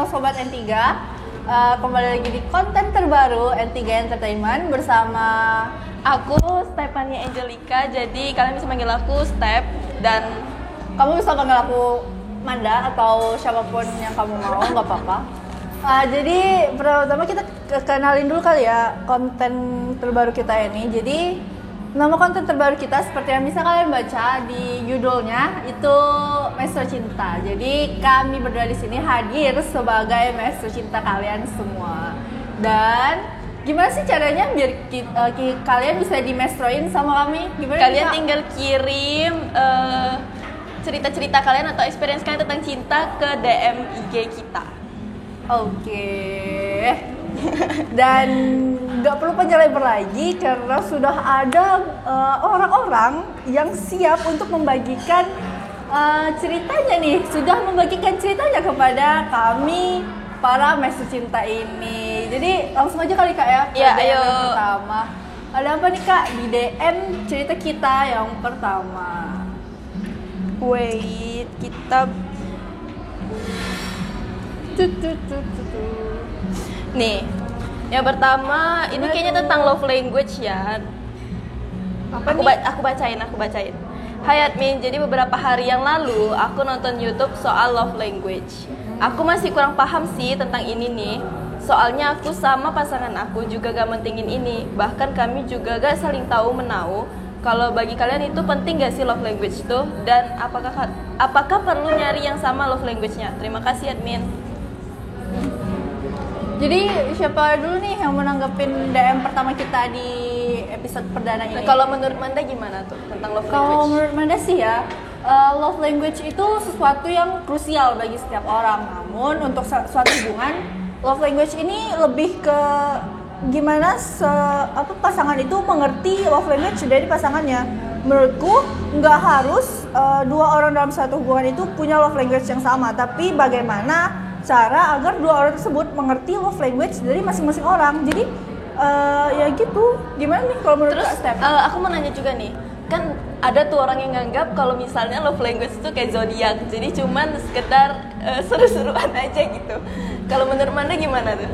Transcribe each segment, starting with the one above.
Halo Sobat N3, kembali lagi di konten terbaru N3 Entertainment bersama aku Stephanie Angelica, jadi kalian bisa panggil aku Step. Dan kamu bisa panggil aku Manda atau siapapun yang kamu mau, nggak apa-apa. Jadi pertama kita kenalin dulu kali ya konten terbaru kita ini. Jadi nama konten terbaru kita seperti yang bisa kalian baca di judulnya itu Maestro Cinta. Jadi kami berdua di sini hadir sebagai maestro cinta kalian semua. Dan gimana sih caranya biar kalian bisa dimestroin sama kami? Gimana kalian tinggal kirim cerita-cerita kalian atau experience kalian tentang cinta ke DM IG kita. Oke. Dan nggak perlu panjang lebar lagi karena sudah ada orang-orang yang siap untuk membagikan ceritanya nih, sudah membagikan ceritanya kepada kami para maestro cinta ini. Jadi langsung aja kali Kak ya. Iya, DM ayo. Yang pertama. Ada apa nih Kak di DM cerita kita yang pertama? Wait, kita nih, yang pertama ini kayaknya tentang love language ya. Aku bacain. Hai admin, jadi beberapa hari yang lalu aku nonton YouTube soal love language. Aku masih kurang paham sih tentang ini nih. Soalnya aku sama pasangan aku juga gak mentingin ini. Bahkan kami juga gak saling tahu menau. Kalau bagi kalian itu penting gak sih love language itu? Dan apakah perlu nyari yang sama love language-nya? Terima kasih admin. Jadi siapa dulu nih yang menanggapin DM pertama kita di episode perdana ini? Nah, kalau menurut Manda gimana tuh tentang love language? Kalau menurut Manda sih ya, love language itu sesuatu yang krusial bagi setiap orang. Namun untuk suatu hubungan, love language ini lebih ke gimana pasangan itu mengerti love language dari pasangannya. Menurutku nggak harus dua orang dalam satu hubungan itu punya love language yang sama, tapi bagaimana cara agar dua orang tersebut mengerti love language dari masing-masing orang. Jadi ya gitu. Gimana nih kalau menurut Kak Step? Aku mau nanya juga nih. Kan ada tuh orang yang nganggap kalau misalnya love language itu kayak zodiak. Jadi cuman sekedar seru-seruan aja gitu. Kalau menurut Manda gimana tuh?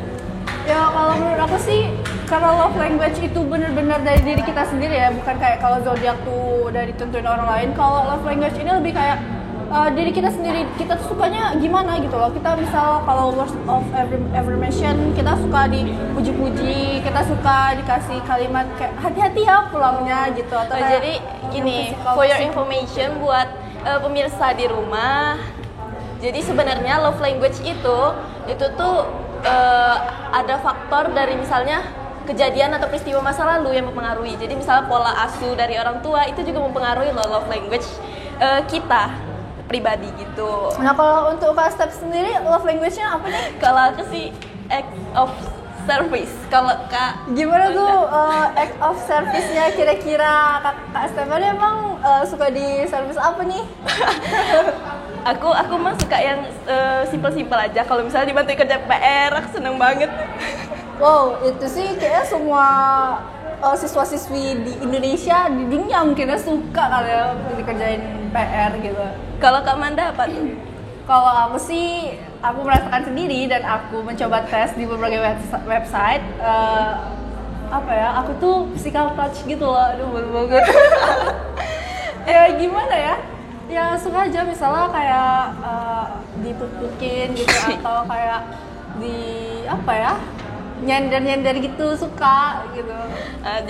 Ya kalau menurut aku sih karena love language itu benar-benar dari diri kita sendiri ya, bukan kayak kalau zodiak tuh dari ditentuin orang lain. Kalau love language ini lebih kayak diri kita sendiri, kita tuh sukanya gimana gitu loh. Kita misal kalau words of affirmation, kita suka dipuji-puji, kita suka dikasih kalimat kayak hati-hati ya pulangnya gitu. Atau jadi gini, for your information buat pemirsa di rumah, jadi sebenarnya love language itu tuh ada faktor dari misalnya kejadian atau peristiwa masa lalu yang mempengaruhi. Jadi misalnya pola asuh dari orang tua itu juga mempengaruhi love language kita pribadi gitu. Nah kalau untuk Kak Step sendiri love language-nya apa nih? Kalau aku sih act of service. Kalau Kak gimana tuh act of service-nya kira-kira Kak Step emang suka di service apa nih? aku mah suka yang simple-simple aja. Kalau misalnya dibantu kerja PR, aku seneng banget. Wow, itu sih kayaknya semua siswa-siswi di Indonesia, di dunia mungkinnya suka kali ya dikerjain PR gitu. Kalau Kak Manda apa tuh? Kalau aku sih, aku merasakan sendiri dan aku mencoba tes di berbagai website. Aku tuh physical touch gitu loh, aduh malu banget. Ya gimana ya? Ya suka aja misalnya kayak dipuk-pukin gitu atau kayak nyender gitu, suka gitu.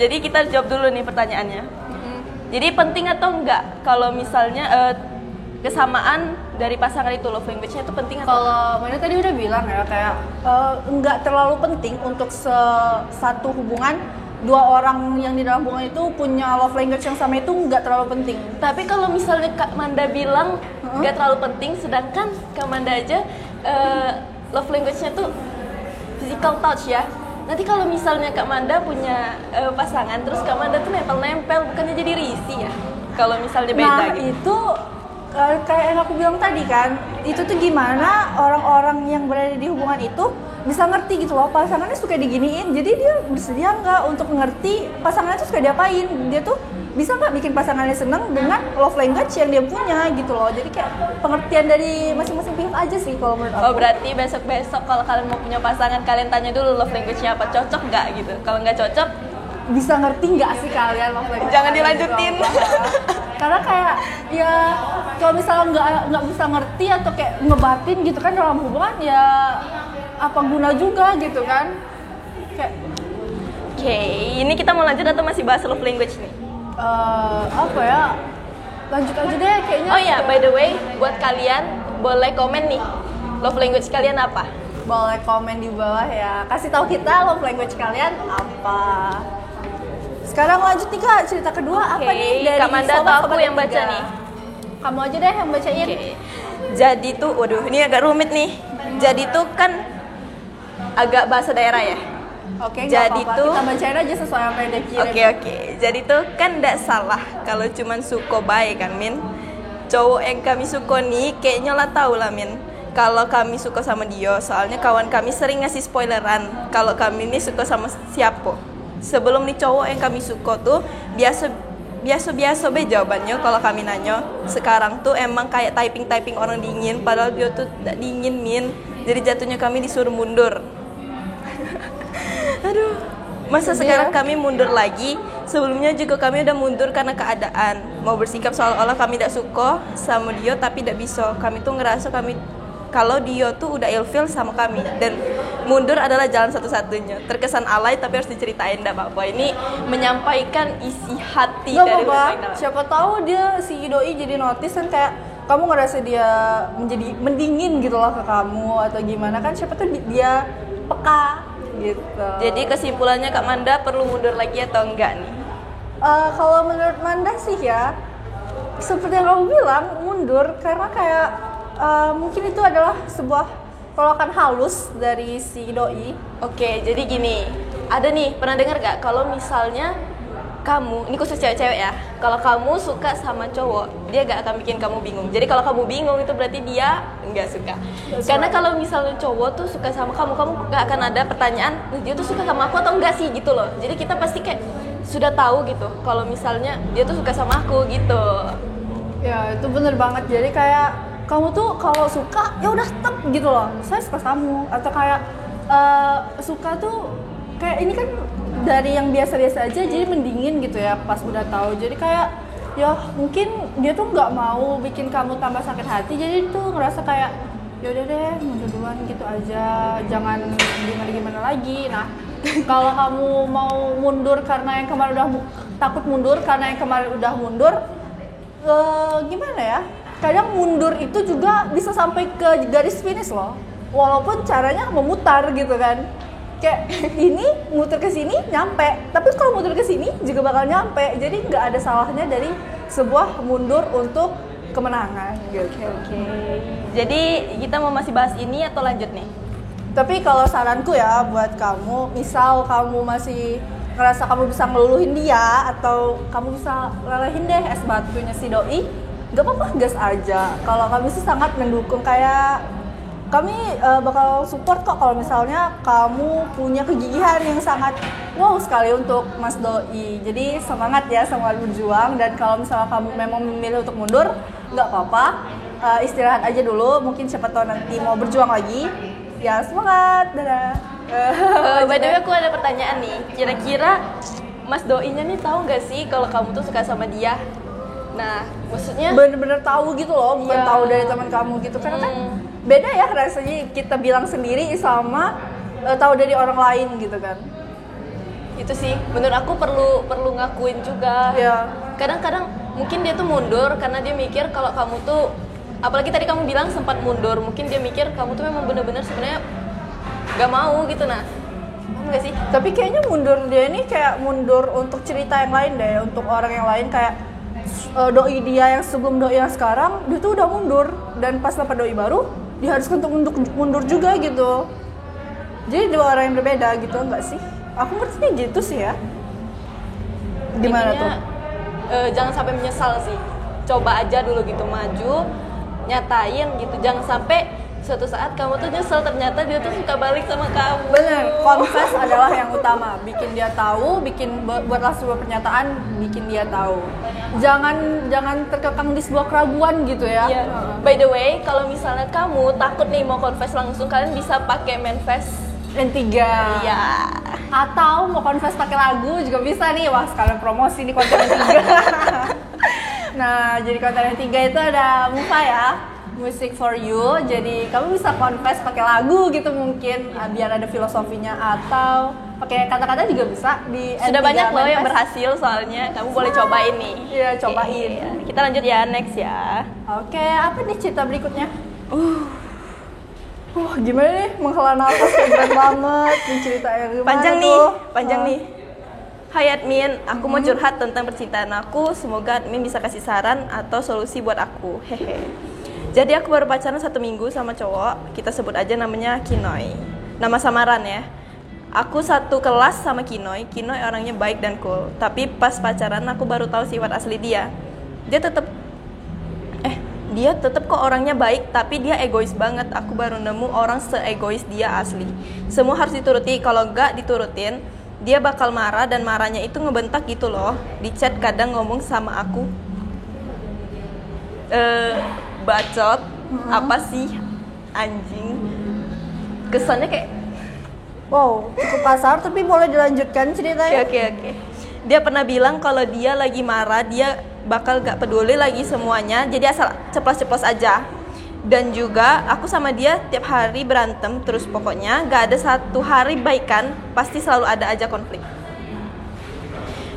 Jadi kita jawab dulu nih pertanyaannya. Jadi penting atau enggak kalau misalnya kesamaan dari pasangan itu love language-nya itu penting atau? Kalau Manda tadi udah bilang ya kayak enggak terlalu penting untuk satu hubungan, dua orang yang di dalam hubungan itu punya love language yang sama itu enggak terlalu penting. Tapi kalau misalnya Kak Manda bilang enggak terlalu penting, sedangkan Kak Manda aja love language-nya tuh physical touch ya. Nanti kalau misalnya Kak Manda punya pasangan, terus Kak Manda tuh nempel-nempel, bukannya jadi risih ya? Kalau misalnya beda nah, gitu. Itu kayak yang aku bilang tadi kan, itu tuh gimana orang-orang yang berada di hubungan itu bisa ngerti gitu loh, pasangannya suka diginiin, jadi dia bersedia nggak untuk ngerti pasangannya tuh suka diapain. Dia tuh bisa nggak bikin pasangannya seneng dengan love language yang dia punya gitu loh. Jadi kayak pengertian dari masing-masing pihak aja sih kalau menurut aku. Oh berarti besok-besok kalau kalian mau punya pasangan, kalian tanya dulu love language-nya apa, cocok nggak gitu. Kalau nggak cocok, bisa ngerti nggak sih kalian love language? Jangan dilanjutin. Gitu, karena kayak ya kalau misalnya nggak bisa ngerti atau kayak ngebatin gitu kan dalam hubungan, ya apa guna juga gitu kan. Kayak Oke, ini kita mau lanjut atau masih bahas love language nih? apa ya, lanjut aja deh kayaknya. Oh ya, by the way, buat kalian boleh komen nih, love language kalian apa? Boleh komen di bawah ya, kasih tahu kita love language kalian apa. Sekarang lanjut nih Kak, cerita kedua apa nih dari Kak Manda atau aku yang baca nih? Kamu aja deh yang bacain. Okay. Jadi tuh, waduh ini agak rumit nih. Jadi tuh kan agak bahasa daerah ya. Oke, jadi apa-apa. tuh kita bacain aja sesuai apa yang dia kirim. Oke. Jadi tuh kan nggak salah kalau cuman suko baik kan Min. Cowok yang kami suko nih kayaknya lah tahu lah Min. Kalau kami suka sama dia, soalnya kawan kami sering ngasih spoileran kalau kami ini suka sama siapa. Sebelum nih cowok yang kami suka tuh biasa be jawabannya kalau kami nanya. Sekarang tuh emang kayak typing orang dingin, padahal dia tuh tidak dingin Min. Jadi jatuhnya kami disuruh mundur. Aduh, masa sekarang kami mundur lagi? Sebelumnya juga kami udah mundur karena keadaan. Mau bersikap seolah-olah kami tidak suka sama dia tapi tidak bisa. Kami tuh ngerasa kalau dia tuh udah ilfeel sama kami. Dan mundur adalah jalan satu-satunya. Terkesan alay tapi harus diceritain, enggak apa-apa. Ini menyampaikan isi hati dari lubuk dalam. Siapa tahu dia si doi jadi notice kan, kayak kamu ngerasa dia menjadi mendingin gitu loh ke kamu atau gimana kan, siapa tuh dia peka gitu. Jadi kesimpulannya Kak Manda perlu mundur lagi atau enggak nih? Kalau menurut Manda sih ya, seperti yang kamu bilang, mundur karena kayak mungkin itu adalah sebuah tolakan halus dari si doi. Oke, jadi gini, ada nih, pernah dengar gak kalau misalnya kamu, ini khusus cewek-cewek ya, kalau kamu suka sama cowok, dia gak akan bikin kamu bingung. Jadi kalau kamu bingung itu berarti dia nggak suka. Karena kalau misalnya cowok tuh suka sama kamu gak akan ada pertanyaan, dia tuh suka sama aku atau enggak sih gitu loh. Jadi kita pasti kayak sudah tahu gitu, kalau misalnya dia tuh suka sama aku gitu. Ya itu bener banget. Jadi kayak kamu tuh kalau suka ya udah stop gitu loh, saya suka kamu, atau kayak suka tuh kayak ini kan dari yang biasa-biasa aja jadi mendingin gitu ya pas udah tahu. Jadi kayak ya mungkin dia tuh nggak mau bikin kamu tambah sakit hati, jadi tuh ngerasa kayak ya udah deh mundur duluan gitu aja, jangan gimana lagi. Nah kalau kamu mau mundur karena yang kemarin udah takut mundur karena yang kemarin udah mundur, gimana ya, kadang mundur itu juga bisa sampai ke garis finish loh, walaupun caranya memutar gitu kan. Kayak ini muter ke sini nyampe, tapi kalau muter ke sini juga bakal nyampe. Jadi nggak ada salahnya dari sebuah mundur untuk kemenangan gitu. Oke. Jadi kita mau masih bahas ini atau lanjut nih? Tapi kalau saranku ya buat kamu, misal kamu masih ngerasa kamu bisa ngeluluhin dia atau kamu bisa lelehin deh es batunya si doi, nggak apa-apa, gas aja. Kalau kami sih sangat mendukung, kayak kami bakal support kok kalau misalnya kamu punya kegigihan yang sangat wow sekali untuk Mas Doi. Jadi semangat ya, semangat berjuang. Dan kalau misalnya kamu memang memilih untuk mundur, nggak apa-apa, istirahat aja dulu. Mungkin siapa tahu nanti mau berjuang lagi. Ya semangat, dadah. By the way aku ada pertanyaan nih. Kira-kira Mas Doi-nya nih tahu nggak sih kalau kamu tuh suka sama dia? Nah, maksudnya bener-bener tahu gitu loh, bukan tahu dari teman kamu gitu. Karena kan beda ya rasanya kita bilang sendiri sama tahu dari orang lain gitu kan. Itu sih menurut aku perlu ngakuin juga. Ya. Kadang-kadang mungkin dia tuh mundur karena dia mikir kalau kamu tuh, apalagi tadi kamu bilang sempat mundur, mungkin dia mikir kamu tuh memang bener-bener sebenarnya gak mau gitu. Nah, enggak sih? Tapi kayaknya mundur dia ini kayak mundur untuk cerita yang lain deh, untuk orang yang lain. Kayak doi dia yang sebelum doi yang sekarang, dia tuh udah mundur, dan pas dapat doi baru diharuskan untuk mundur juga gitu. Jadi dua orang yang berbeda gitu, enggak sih? Aku ngertinya gitu sih ya. Gimana tuh? Jangan sampai menyesal sih. Coba aja dulu gitu, maju, nyatain gitu. Jangan sampai suatu saat kamu tuh nyesel ternyata dia tuh suka balik sama kamu. Bener, confess adalah yang utama. Bikin dia tahu, buatlah sebuah pernyataan, bikin dia tahu. Jangan terkekang di sebuah keraguan gitu ya. Iya. By the way, kalau misalnya kamu takut nih mau confess langsung, kalian bisa pakai manifest N3. Iya. Atau mau confess pakai lagu juga bisa nih. Wah, sekalian promosi nih konten N3. Nah, jadi konten N3 itu ada Mufa ya. Music for You, jadi kamu bisa confess pakai lagu gitu mungkin biar ada filosofinya, atau pakai kata-kata juga bisa di Sudah N3 banyak loh yang manifest. berhasil soalnya, kamu boleh cobain nih. Iya, cobain. Iya. Kita lanjut ya, next ya. Oke, apa nih cerita berikutnya? Gimana nih menghela nafas kayak berat banget nih cerita yang gimana Panjang tuh? nih, panjang nih. Hai admin, aku mau curhat tentang percintaan aku. Semoga admin bisa kasih saran atau solusi buat aku. Hehe. Jadi aku baru pacaran 1 minggu sama cowok. Kita sebut aja namanya Kinoy. Nama samaran ya. Aku satu kelas sama Kinoy. Kinoy orangnya baik dan cool. Tapi pas pacaran aku baru tahu sifat asli dia. Dia tetap kok orangnya baik, tapi dia egois banget. Aku baru nemu orang se-egois dia asli. Semua harus dituruti. Kalau nggak diturutin, dia bakal marah, dan marahnya itu ngebentak gitu loh. Di chat kadang ngomong sama aku, bacot, apa sih anjing. Kesannya kayak Wow, cukup kasar, tapi boleh dilanjutkan ceritanya. Oke. Dia pernah bilang kalau dia lagi marah, dia bakal gak peduli lagi semuanya, jadi asal ceplos-ceplos aja. Dan juga aku sama dia tiap hari berantem terus, pokoknya gak ada satu hari baikan, pasti selalu ada aja konflik.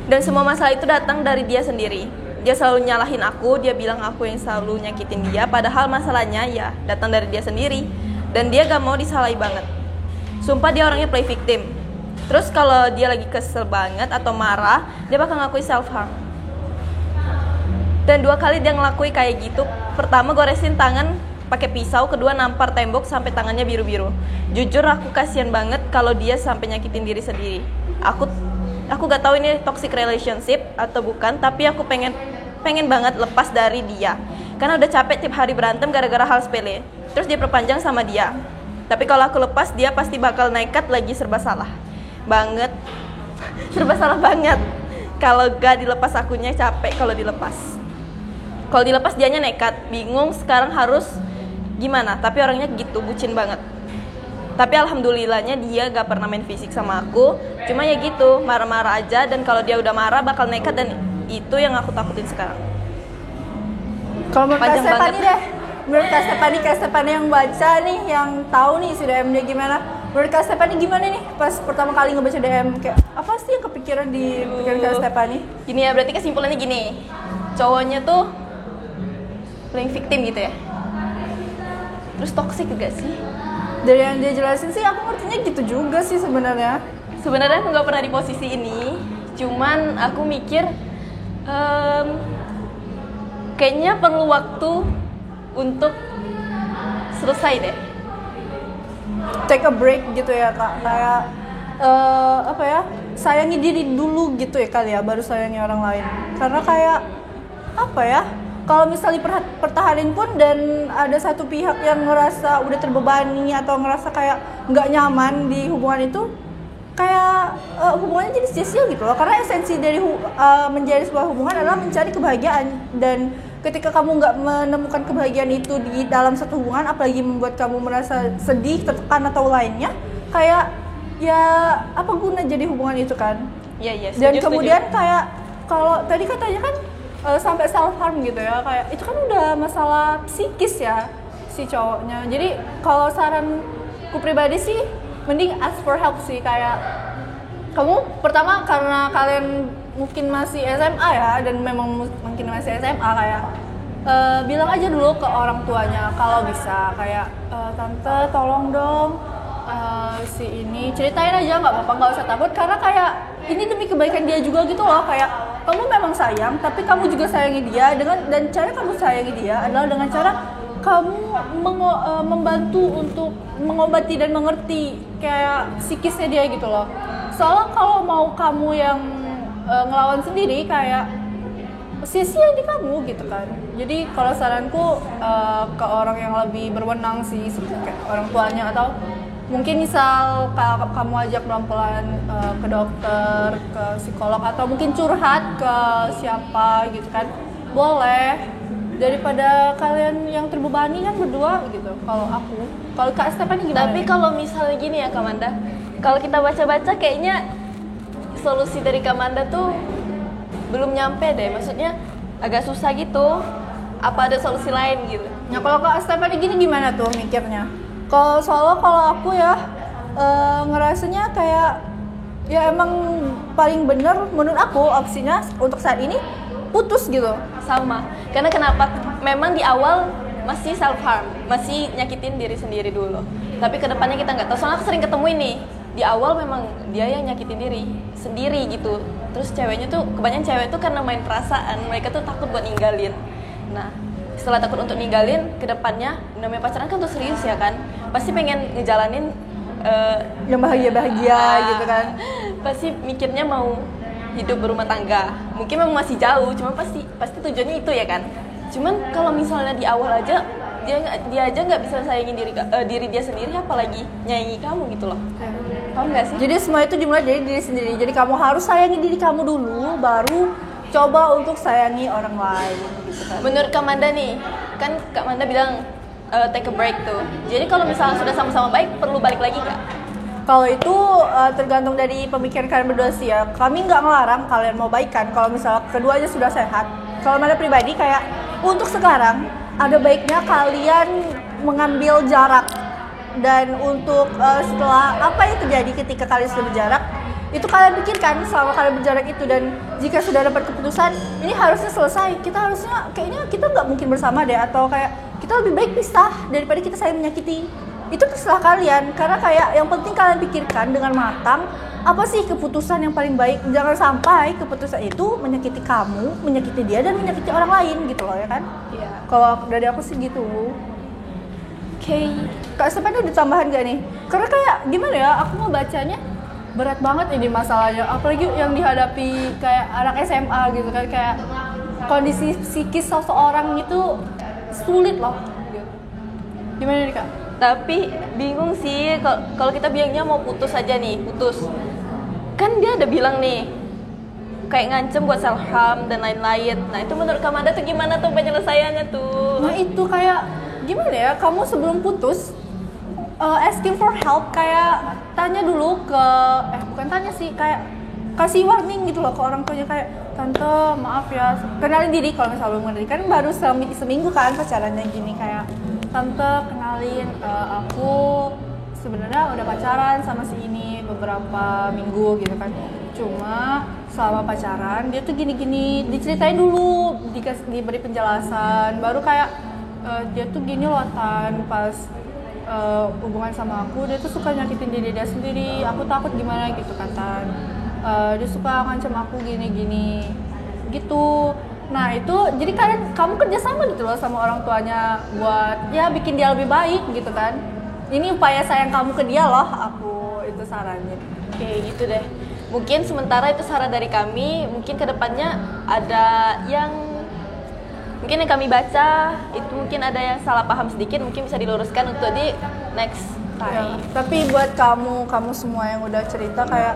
Dan semua masalah itu datang dari dia sendiri. Dia selalu nyalahin aku, dia bilang aku yang selalu nyakitin dia, padahal masalahnya ya datang dari dia sendiri. Dan dia gak mau disalahi banget. Sumpah dia orangnya play victim. Terus kalau dia lagi kesel banget atau marah, dia bakal ngakui self harm. Dan 2 kali dia ngelakui kayak gitu. Pertama goresin tangan pakai pisau, kedua nampar tembok sampai tangannya biru-biru. Jujur aku kasihan banget kalau dia sampai nyakitin diri sendiri. Aku gak tahu ini toxic relationship atau bukan, tapi aku pengen banget lepas dari dia. Karena udah capek tiap hari berantem gara-gara hal sepele. Terus dia perpanjang sama dia. Tapi kalau aku lepas, dia pasti bakal nekat lagi, serba salah banget. Serba salah banget. Kalau gak dilepas akunya capek kalau dilepas. Kalau dilepas dianya nekat, bingung sekarang harus gimana. Tapi orangnya gitu, bucin banget. Tapi alhamdulillahnya dia gak pernah main fisik sama aku. Cuma ya gitu, marah-marah aja. Dan kalau dia udah marah bakal nekat, dan itu yang aku takutin sekarang. Kalau menurut Kak Stefani deh, menurut Kak Stefani yang baca nih, yang tahu nih si DM dia gimana. Menurut Kak Stefani gimana nih pas pertama kali ngebaca DM? Kayak apa sih yang kepikiran di pikiran Kak Stefani? Gini ya, berarti kesimpulannya gini. Cowoknya tuh playing victim gitu ya. Terus toxic juga sih. Dari yang dia jelasin sih aku ngertinya gitu juga sih sebenarnya. Sebenarnya aku nggak pernah di posisi ini, cuman aku mikir kayaknya perlu waktu untuk selesai deh. Take a break gitu ya Kak, kayak apa ya, sayangi diri dulu gitu ya kali ya, baru sayangi orang lain. Karena kayak apa ya, kalau misalnya pertahanin pun dan ada satu pihak yang ngerasa udah terbebani atau ngerasa kayak nggak nyaman di hubungan itu, kayak hubungannya jadi sia-sia gitu loh. Karena esensi dari menjadi sebuah hubungan adalah mencari kebahagiaan, dan ketika kamu nggak menemukan kebahagiaan itu di dalam satu hubungan, apalagi membuat kamu merasa sedih, tertekan atau lainnya, kayak ya apa guna jadi hubungan itu kan? Iya. Dan kemudian kayak kalau tadi katanya kan sampai self harm gitu ya, kayak itu kan udah masalah psikis ya si cowoknya. Jadi kalau saranku pribadi sih mending ask for help sih. Kayak kamu pertama, karena kalian mungkin masih SMA ya, dan memang mungkin masih SMA, kayak bilang aja dulu ke orang tuanya kalau bisa, kayak tante tolong dong si ini, ceritain aja, nggak apa-apa, nggak usah takut, karena kayak ini demi kebaikan dia juga gitu loh. Kayak kamu memang sayang, tapi kamu juga sayangi dia, dan cara kamu sayangi dia adalah dengan cara kamu membantu untuk mengobati dan mengerti kayak psikisnya dia gitu loh. Soalnya kalau mau kamu yang ngelawan sendiri, kayak sia-sia di kamu gitu kan. Jadi kalau saranku ke orang yang lebih berwenang sih, kayak orang tuanya atau mungkin misal kamu ajak pelan-pelan ke dokter, ke psikolog atau mungkin curhat ke siapa gitu kan, boleh, daripada kalian yang terbebani kan berdua gitu. Kalau Kak Stephanie gimana? Tapi kalau misalnya gini ya Kak Manda, kalau kita baca-baca kayaknya solusi dari Kak Manda tuh belum nyampe deh, maksudnya agak susah gitu. Apa ada solusi lain gitu? Nah kalau Kak Stephanie gini gimana tuh mikirnya? Kalau aku ya ngerasanya kayak ya emang paling bener menurut aku opsinya untuk saat ini putus gitu. Sama, karena kenapa? Memang di awal masih self harm, masih nyakitin diri sendiri dulu. Tapi kedepannya kita nggak tahu. Soalnya aku sering ketemu ini, di awal memang dia yang nyakitin diri sendiri gitu. Terus ceweknya tuh, kebanyakan cewek tuh karena main perasaan, mereka tuh takut buat ninggalin. Nah, setelah takut untuk ninggalin, kedepannya namanya pacaran kan untuk serius ya kan, pasti pengen ngejalanin yang bahagia-bahagia gitu kan. Pasti mikirnya mau hidup berumah tangga. Mungkin memang masih jauh, cuma pasti tujuannya itu ya kan. Cuman kalau misalnya di awal aja dia aja nggak bisa sayangin diri dia sendiri, apalagi nyayangi kamu gitu loh. Paham nggak sih? Jadi semua itu dimulai dari diri sendiri. Jadi kamu harus sayangi diri kamu dulu, baru coba untuk sayangi orang lain gitu kan. Menurut Kak Manda nih, kan Kak Manda bilang take a break tuh. Jadi kalau misalnya sudah sama-sama baik, perlu balik lagi nggak? Kalau itu tergantung dari pemikiran kalian berdua sih ya. Kami nggak ngelarang kalian mau baikan kalau misalnya keduanya sudah sehat. Kalau Manda pribadi kayak untuk sekarang ada baiknya kalian mengambil jarak. Dan untuk setelah apa yang terjadi ketika kalian sudah berjarak, itu kalian pikirkan selama kalian berjarak itu, dan jika sudah dapat keputusan ini harusnya selesai, kayaknya kita nggak mungkin bersama deh, atau kayak kita lebih baik pisah daripada kita saling menyakiti. Itu terserah kalian, karena kayak yang penting kalian pikirkan dengan matang apa sih keputusan yang paling baik. Jangan sampai keputusan itu menyakiti kamu, menyakiti dia, dan menyakiti orang lain gitu loh ya kan. Iya. Kalau dari aku sih gitu. Oke. Kak Stephanie ada tambahan gak nih? Karena kayak gimana ya, aku mau bacanya berat banget ini masalahnya, apalagi yang dihadapi kayak anak SMA gitu kan, kayak kondisi psikis seseorang itu sulit loh gitu. Gimana nih Kak? Tapi bingung sih kalau kita bilangnya mau putus aja nih, putus. Kan dia ada bilang nih kayak ngancem buat self harm dan lain-lain. Nah, itu menurut Kak Manda tuh gimana tuh penyelesaiannya tuh? Nah, itu kayak gimana ya? Kamu sebelum putus asking for help, kayak tanya dulu ke bukan tanya sih, kayak kasih warning gitu loh ke orang tuanya, kayak tante maaf ya, kenalin diri kalau misalnya belum kenalin, kan baru seminggu kan pacarannya gini, kayak tante kenalin aku sebenarnya udah pacaran sama si ini beberapa minggu gitu kan, cuma selama pacaran dia tuh gini-gini, diceritain dulu, diberi penjelasan, baru kayak dia tuh gini loh Tan, pas hubungan sama aku dia tuh suka nyakitin diri dia sendiri, aku takut gimana gitu kan Tan, dia suka ngancam aku gini-gini gitu. Nah itu jadi kamu kerja sama gitu loh sama orang tuanya buat ya bikin dia lebih baik gitu kan. Ini upaya sayang kamu ke dia loh, aku itu sarannya. Oke gitu deh. Mungkin sementara itu saran dari kami, mungkin kedepannya ada yang mungkin yang kami baca itu mungkin ada yang salah paham sedikit, mungkin bisa diluruskan untuk di next time. Ya, tapi buat kamu semua yang udah cerita kayak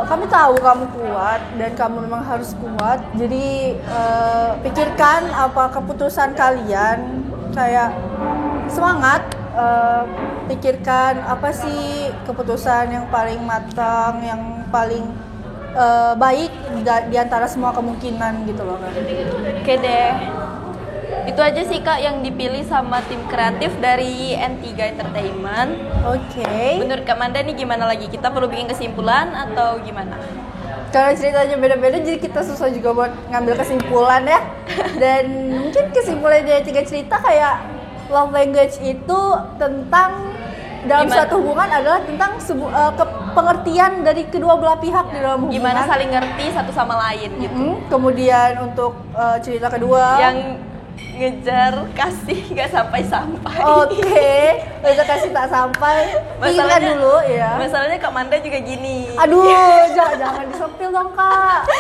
kami tahu kamu kuat dan kamu memang harus kuat. Jadi pikirkan apa keputusan kalian, kayak semangat, pikirkan apa sih keputusan yang paling matang, yang paling baik di antara semua kemungkinan gitu loh kan. Oke deh. Itu aja sih Kak yang dipilih sama tim kreatif dari N3 Entertainment. Oke. Menurut Kak Manda nih gimana lagi? Kita perlu bikin kesimpulan atau gimana? Karena ceritanya beda-beda jadi kita susah juga buat ngambil kesimpulan ya. Dan mungkin kesimpulan dari 3 cerita kayak love language itu tentang dalam suatu hubungan adalah tentang pengertian dari kedua belah pihak di dalam hubungan. Gimana saling ngerti satu sama lain gitu. Kemudian untuk cerita kedua yang ngejar kasih nggak sampai-sampai. Oke, udah kasih tak sampai. Ingat dulu ya. Masalahnya Kak Manda juga gini. Aduh, jangan disepil dong Kak.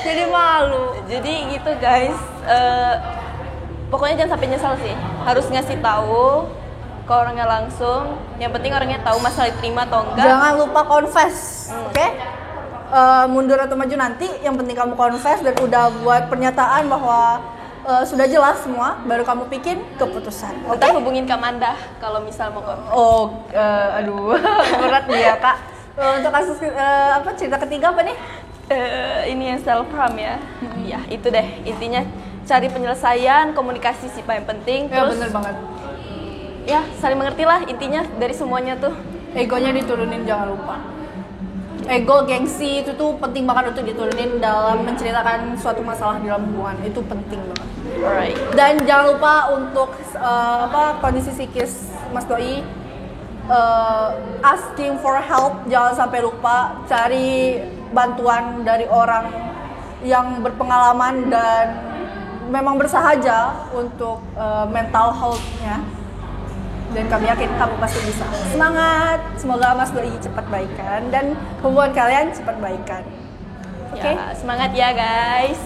Jadi malu. Jadi gitu guys. Pokoknya jangan sampai nyesal sih. Harus ngasih tahu ke orangnya langsung. Yang penting orangnya tahu masalah diterima atau enggak. Jangan lupa confess, oke? Mundur atau maju nanti, yang penting kamu confess dan udah buat pernyataan bahwa sudah jelas semua, baru kamu bikin keputusan. Oke? Ntar hubungin Kak Manda kalau misal mau confess. Aduh, berat dia Kak. Untuk kasus cerita ketiga apa nih? Ini yang self harm ya. Ya itu deh intinya, cari penyelesaian, komunikasi sih paling penting. Ya Terus, bener banget. ya saling mengerti lah intinya dari semuanya tuh. Egonya diturunin, jangan lupa. Ego, gengsi itu tuh penting banget untuk diturunin dalam menceritakan suatu masalah dalam hubungan. Itu penting banget. Alright. Dan jangan lupa untuk kondisi psikis Mas Doi, asking for help, jangan sampai lupa. Cari bantuan dari orang yang berpengalaman dan memang bersahaja untuk mental health-nya. Dan kami yakin kamu pasti bisa. Semangat, semoga Mas Doi cepat baikan dan hubungan kalian cepat baikan. Oke? Ya, semangat ya guys.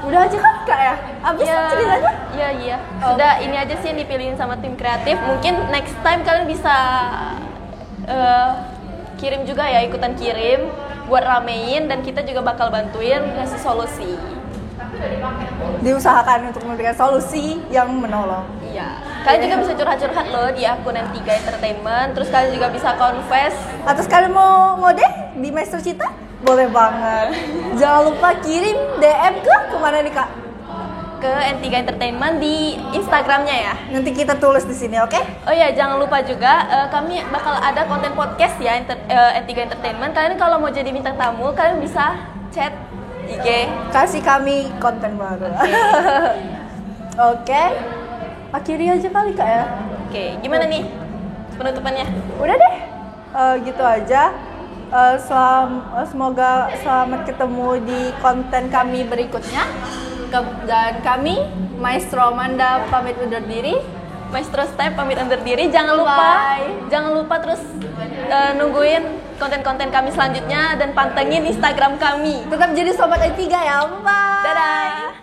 Udah aja kan Kak ya? Abis ceritanya? Iya. Sudah ini aja sih yang dipilihin sama tim kreatif. Mungkin next time kalian bisa kirim juga ya, ikutan kirim buat ramein, dan kita juga bakal bantuin ngasih solusi. Diusahakan untuk memberikan solusi yang menolong. Iya. Kalian juga bisa curhat-curhat loh di akun N3 Entertainment. Terus kalian juga bisa confess. Atau sekalian mau ngode di Maestro Cita? Boleh banget. Jangan lupa kirim DM ke kemana nih Kak? Ke N3 Entertainment di Instagramnya ya. Nanti kita tulis di sini, oke? Oh iya, jangan lupa juga kami bakal ada konten podcast ya N3 Entertainment. Kalian kalau mau jadi bintang tamu, kalian bisa chat IG. Kasih kami konten baru. Oke. Akhiri aja kali Kak ya. Oke, gimana nih penutupannya? Udah deh. Gitu aja. Semoga selamat ketemu di konten kami berikutnya. Dan kami, Maestro Amanda, pamit undur diri. Maestro Step pamit undur diri. Jangan lupa terus nungguin konten-konten kami selanjutnya dan pantengin Instagram kami. Tetap jadi sobat N3 ya. Bye. Dadah.